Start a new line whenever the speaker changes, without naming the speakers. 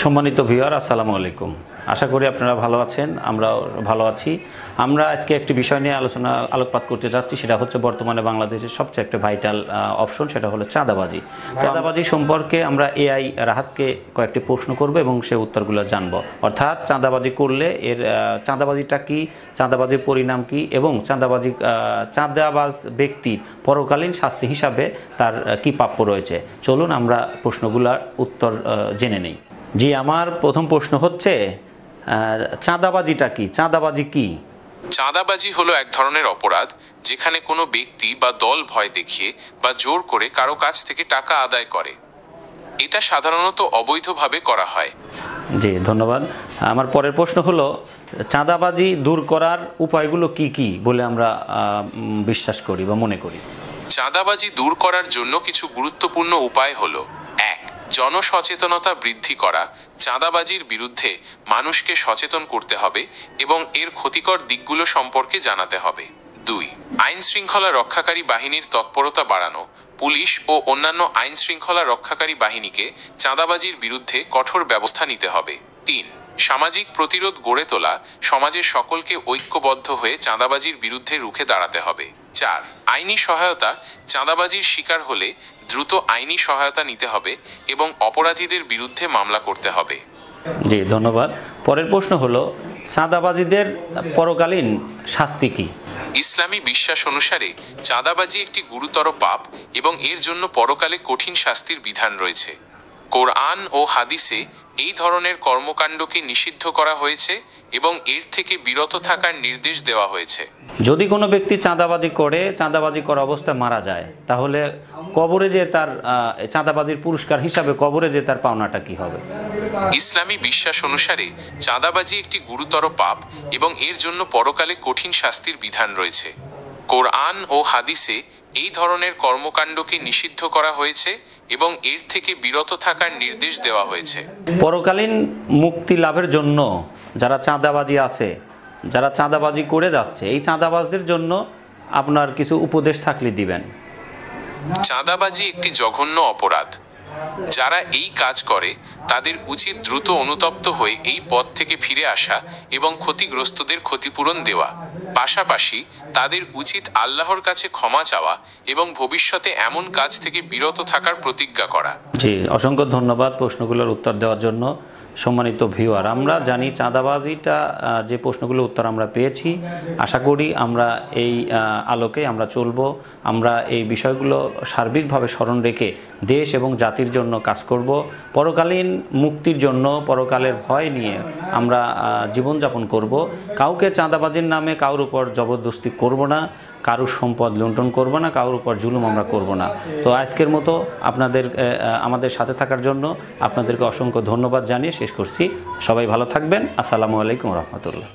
সম্মানিত ভিউয়ার আসসালামু আলাইকুম। আশা করি আপনারা ভালো আছেন, আমরাও ভালো আছি। আমরা আজকে একটি বিষয় নিয়ে আলোকপাত করতে যাচ্ছি, সেটা হচ্ছে বর্তমানে বাংলাদেশের সবচেয়ে একটা ভাইটাল অপশন, সেটা হলো চাঁদাবাজি। চাঁদাবাজি সম্পর্কে আমরা এআই রাহাতকে কয়েকটি প্রশ্ন করব এবং সে উত্তরগুলো জানব। অর্থাৎ চাঁদাবাজি করলে এর চাঁদাবাজিটা কি, চাঁদাবাজির পরিণাম কি এবং চাঁদাবাজ ব্যক্তির পরকালীন শাস্তি হিসাবে তার কি প্রাপ্য রয়েছে। চলুন আমরা প্রশ্নগুলোর উত্তর জেনে নেই। জি, আমার প্রথম প্রশ্ন হচ্ছে চাঁদাবাজিটা কি? চাঁদাবাজি কি?
চাঁদাবাজি হলো এক ধরনের অপরাধ যেখানে কোনো ব্যক্তি বা দল ভয় দেখিয়ে বা জোর করে কারো কাছ থেকে টাকা আদায় করে। এটা সাধারণত অবৈধভাবে করা হয়।
জি, ধন্যবাদ। আমার পরের প্রশ্ন হলো চাঁদাবাজি দূর করার উপায়গুলো কি কি বলে আমরা বিশ্বাস করি বা মনে করি?
চাঁদাবাজি দূর করার জন্য কিছু গুরুত্বপূর্ণ উপায় হলো: 1. জনসচেতনতা বৃদ্ধি করা। চাঁদাবাজির বিরুদ্ধে মানুষকে সচেতন করতে হবে এবং এর ক্ষতিকর দিকগুলো সম্পর্কে জানাতে হবে। 2. আইন শৃঙ্খলা রক্ষাকারী বাহিনীর তৎপরতা বাড়ানো। পুলিশ ও অন্যান্য আইন শৃঙ্খলা রক্ষাকারী বাহিনীকে চাঁদাবাজির বিরুদ্ধে কঠোর ব্যবস্থা নিতে হবে। 3. সামাজিক প্রতিরোধ গড়ে তোলা। সমাজের সকলকে ঐক্যবদ্ধ হয়ে চাঁদাবাজির বিরুদ্ধে রুখে দাঁড়াতে হবে। 4. আইনি সহায়তা। চাঁদাবাজির শিকার হলে দ্রুত আইনি সহায়তা নিতে হবে এবং অপরাধীদের বিরুদ্ধে মামলা করতে হবে।
জি, ধন্যবাদ। পরের প্রশ্ন হলো চাঁদাবাজিদের পরকালীন শাস্তি কি?
ইসলামী বিশ্বাস অনুসারে চাঁদাবাজি একটি গুরুতর পাপ এবং এর জন্য পরকালে কঠিন শাস্তির বিধান রয়েছে। কোরআন ও হাদিসে এই ধরনের কর্মকাণ্ডকে নিষিদ্ধ করা হয়েছে এবং এর থেকে বিরত থাকার নির্দেশ দেওয়া হয়েছে।
যদি কোনো ব্যক্তি চাঁদাবাজি করা অবস্থায় মারা যায়, তাহলে কবরে যে তার চাঁদাবাজির পুরস্কার হিসাবে কবরে যে তার পাওনাটা কি হবে?
ইসলামী বিশ্বাস অনুসারে চাঁদাবাজি একটি গুরুতর পাপ এবং এর জন্য পরকালে কঠিন শাস্তির বিধান রয়েছে। কোরআন ও হাদিসে এই ধরনের কর্মকাণ্ডকে নিষিদ্ধ করা হয়েছে এবং এর থেকে বিরত থাকার নির্দেশ দেওয়া হয়েছে।
পরকালীন মুক্তি লাভের জন্য যারা চাঁদাবাজি আছে, যারা চাঁদাবাজি করে যাচ্ছে, এই চাঁদাবাজদের জন্য আপনার কিছু উপদেশ থাকলে দিবেন।
চাঁদাবাজি একটি জঘন্য অপরাধ। যারা এই কাজ করে তাদের উচিত দ্রুত অনুতপ্ত হয়ে এই পথ থেকে ফিরে আসা এবং ক্ষতিগ্রস্তদের ক্ষতিপূরণ দেওয়া। পাশাপাশি তাদের উচিত আল্লাহর কাছে ক্ষমা চাওয়া এবং ভবিষ্যতে এমন কাজ থেকে বিরত থাকার প্রতিজ্ঞা করা।
জি, অসংখ্য ধন্যবাদ প্রশ্নগুলোর উত্তর দেওয়ার জন্য। সম্মানিত ভিউয়ার, আমরা জানি চাঁদাবাজিটা যে প্রশ্নগুলো উত্তর আমরা পেয়েছি, আশা করি আমরা এই আলোকে আমরা চলব। আমরা এই বিষয়গুলো সার্বিকভাবে স্মরণ রেখে দেশ এবং জাতির জন্য কাজ করব। পরকালীন মুক্তির জন্য, পরকালের ভয় নিয়ে আমরা জীবনযাপন করব। কাউকে চাঁদাবাজির নামে কারোর উপর জবরদস্তি করব না, কারোর সম্পদ লুণ্ঠন করব না, কারোর উপর জুলুম আমরা করব না। তো আজকের মতো আমাদের সাথে থাকার জন্য আপনাদেরকে অসংখ্য ধন্যবাদ জানিয়ে শেষ করছি। সবাই ভালো থাকবেন। আসসালামু আলাইকুম রহমতুল্লাহ।